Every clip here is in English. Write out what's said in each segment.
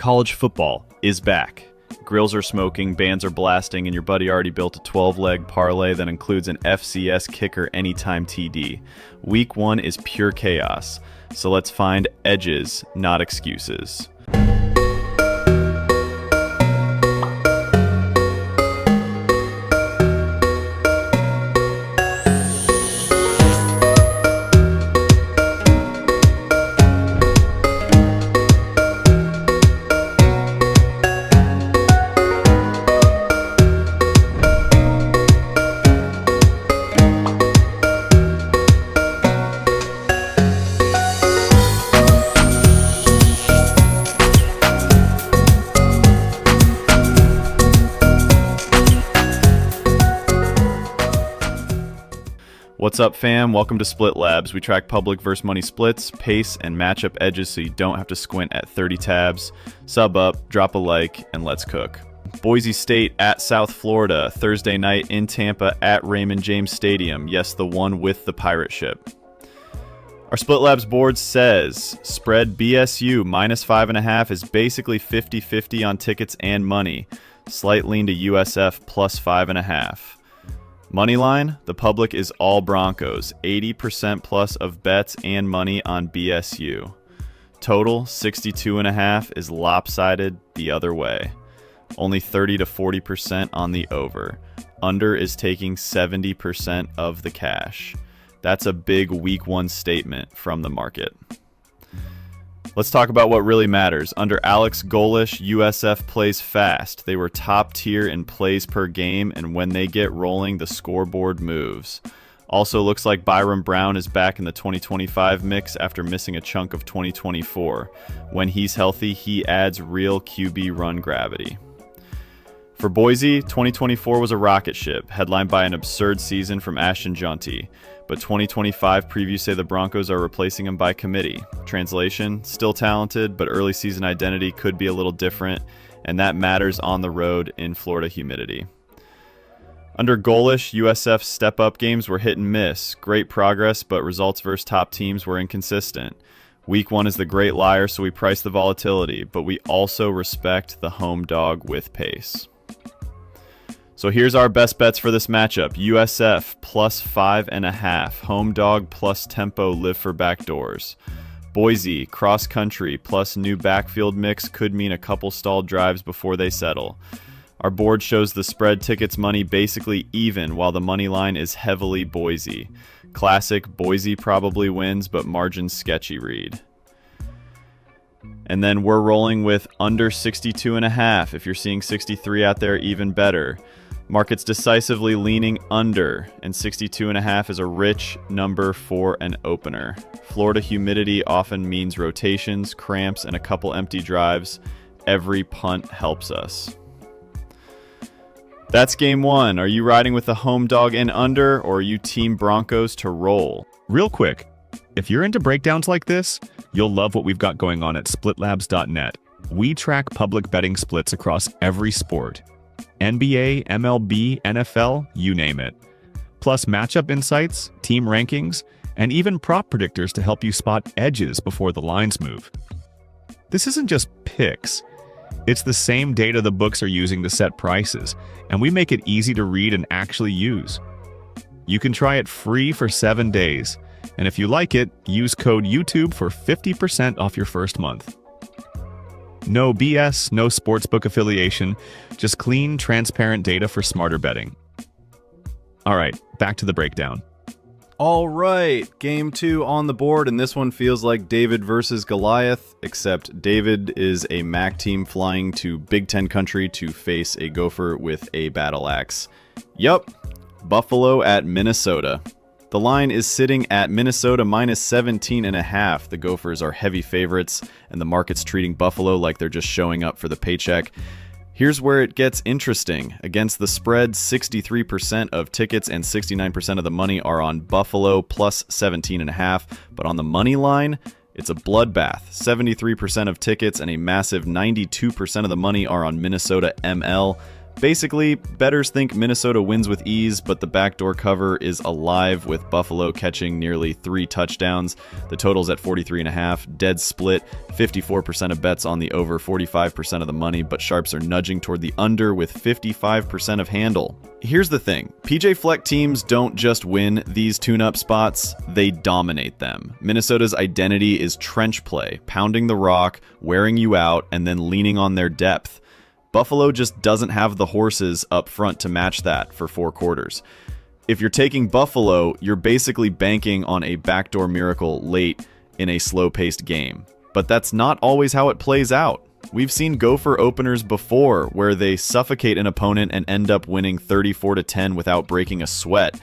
College football is back. Grills are smoking, bands are blasting, and your buddy already built a 12-leg parlay that includes an FCS kicker anytime TD. Week 1 is pure chaos, so let's find edges, not excuses. What's up, fam? Welcome to Split Labs. We track public versus money splits, pace, and matchup edges so you don't have to squint at 30 tabs. Sub up, drop a like, and let's cook. Boise State at South Florida, Thursday night in Tampa at Raymond James Stadium. Yes, the one with the pirate ship. Our Split Labs board says spread BSU minus 5.5 is basically 50-50 on tickets and money. Slight lean to USF plus 5.5. Moneyline, the public is all Broncos, 80% plus of bets and money on BSU. Total, 62.5 is lopsided the other way. Only 30 to 40% on the over. Under is taking 70% of the cash. That's a big week 1 statement from the market. Let's talk about what really matters. Under Alex Golesh, USF plays fast. They were top tier in plays per game, and when they get rolling, the scoreboard moves. Also looks like Byron Brown is back in the 2025 mix after missing a chunk of 2024. When he's healthy, he adds real QB run gravity. For Boise, 2024 was a rocket ship, headlined by an absurd season from Ashton Jeanty. But 2025 previews say the Broncos are replacing him by committee. Translation, still talented, but early season identity could be a little different, and that matters on the road in Florida humidity. Under Golesh, USF's step-up games were hit and miss. Great progress, but results versus top teams were inconsistent. Week 1 is the great liar, so we price the volatility, but we also respect the home dog with pace. So here's our best bets for this matchup. USF plus 5.5. Home dog plus tempo live for backdoors. Boise, cross country plus new backfield mix could mean a couple stalled drives before they settle. Our board shows the spread tickets money basically even while the money line is heavily Boise. Classic Boise probably wins, but margin sketchy read. And then we're rolling with under 62.5. If you're seeing 63 out there, even better. Market's decisively leaning under, and 62.5 is a rich number for an opener. Florida humidity often means rotations, cramps, and a couple empty drives. Every punt helps us. That's game 1. Are you riding with the home dog and under, or are you team Broncos to roll? Real quick, if you're into breakdowns like this, you'll love what we've got going on at splitlabs.net. We track public betting splits across every sport. NBA, MLB, NFL, you name it. Plus matchup insights, team rankings, and even prop predictors to help you spot edges before the lines move. This isn't just picks. It's the same data the books are using to set prices, and we make it easy to read and actually use. You can try it free for 7 days, and if you like it, use code YouTube for 50% off your first month. No BS, no sportsbook affiliation, just clean, transparent data for smarter betting. All right, back to the breakdown. All right, game 2 on the board, and this one feels like David versus Goliath, except David is a MAC team flying to Big Ten country to face a Gopher with a battle axe. Yup, Buffalo at Minnesota. The line is sitting at Minnesota minus 17.5. The Gophers are heavy favorites, and the market's treating Buffalo like they're just showing up for the paycheck. Here's where it gets interesting. Against the spread, 63% of tickets and 69% of the money are on Buffalo plus 17.5. But on the money line, it's a bloodbath. 73% of tickets and a massive 92% of the money are on Minnesota ML. Basically, bettors think Minnesota wins with ease, but the backdoor cover is alive with Buffalo catching nearly 3 touchdowns. The total's at 43.5, dead split, 54% of bets on the over, 45% of the money, but sharps are nudging toward the under with 55% of handle. Here's the thing, PJ Fleck teams don't just win these tune-up spots, they dominate them. Minnesota's identity is trench play, pounding the rock, wearing you out, and then leaning on their depth. Buffalo just doesn't have the horses up front to match that for 4 quarters. If you're taking Buffalo, you're basically banking on a backdoor miracle late in a slow-paced game. But that's not always how it plays out. We've seen Gopher openers before where they suffocate an opponent and end up winning 34-10 without breaking a sweat.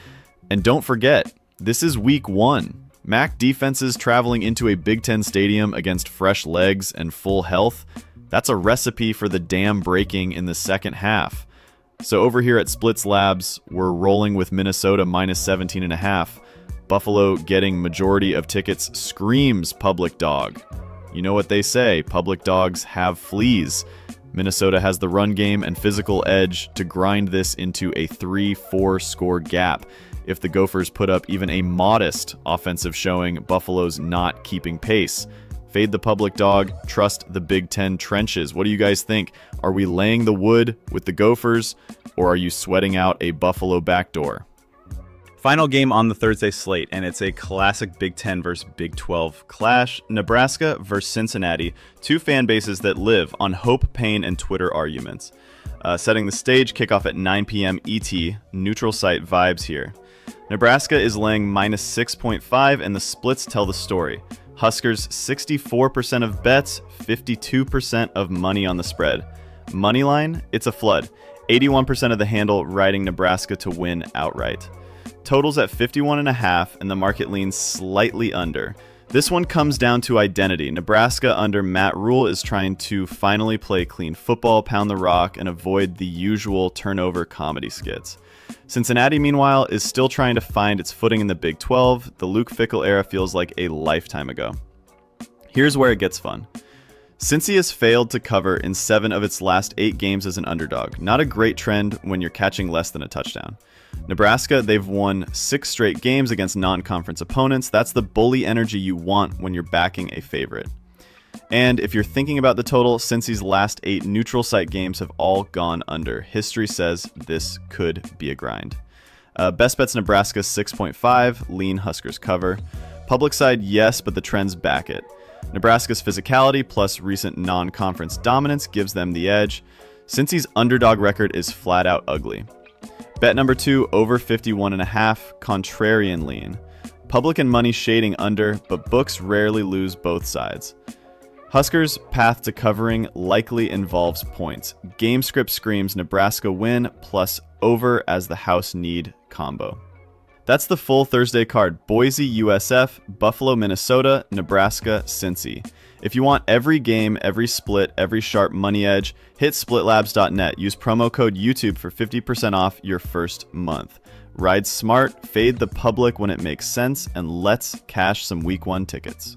And don't forget, this is week 1. MAC defenses traveling into a Big Ten stadium against fresh legs and full health. That's a recipe for the dam breaking in the second half. So over here at Splits Labs, we're rolling with Minnesota minus 17.5. Buffalo getting majority of tickets screams public dog. You know what they say, public dogs have fleas. Minnesota has the run game and physical edge to grind this into a 3-4 score gap. If the Gophers put up even a modest offensive showing, Buffalo's not keeping pace. Fade the public dog, trust the Big Ten trenches. What do you guys think? Are we laying the wood with the Gophers, or are you sweating out a Buffalo backdoor? Final game on the Thursday slate, and it's a classic Big Ten versus Big 12 clash. Nebraska versus Cincinnati, 2 fan bases that live on hope, pain, and Twitter arguments. Setting the stage, kickoff at 9 p.m. ET, neutral site vibes here. Nebraska is laying minus 6.5, and the splits tell the story. Huskers 64% of bets, 52% of money on the spread. Moneyline, it's a flood. 81% of the handle riding Nebraska to win outright. Totals at 51.5, and the market leans slightly under. This one comes down to identity. Nebraska under Matt Rule is trying to finally play clean football, pound the rock, and avoid the usual turnover comedy skits. Cincinnati, meanwhile, is still trying to find its footing in the Big 12. The Luke Fickell era feels like a lifetime ago. Here's where it gets fun. Cincy has failed to cover in 7 of its last 8 games as an underdog. Not a great trend when you're catching less than a touchdown. Nebraska, they've won 6 straight games against non-conference opponents. That's the bully energy you want when you're backing a favorite. And if you're thinking about the total, Cincy's last 8 neutral site games have all gone under. History says this could be a grind. Best bets Nebraska 6.5, lean Huskers cover. Public side, yes, but the trends back it. Nebraska's physicality plus recent non-conference dominance gives them the edge. Cincy's underdog record is flat out ugly. Bet number 2, over 51.5, contrarian lean. Public and money shading under, but books rarely lose both sides. Huskers' path to covering likely involves points. Game script screams Nebraska win plus over as the house need combo. That's the full Thursday card. Boise, USF, Buffalo, Minnesota, Nebraska, Cincy. If you want every game, every split, every sharp money edge, hit splitlabs.net. Use promo code YouTube for 50% off your first month. Ride smart, fade the public when it makes sense, and let's cash some week 1 tickets.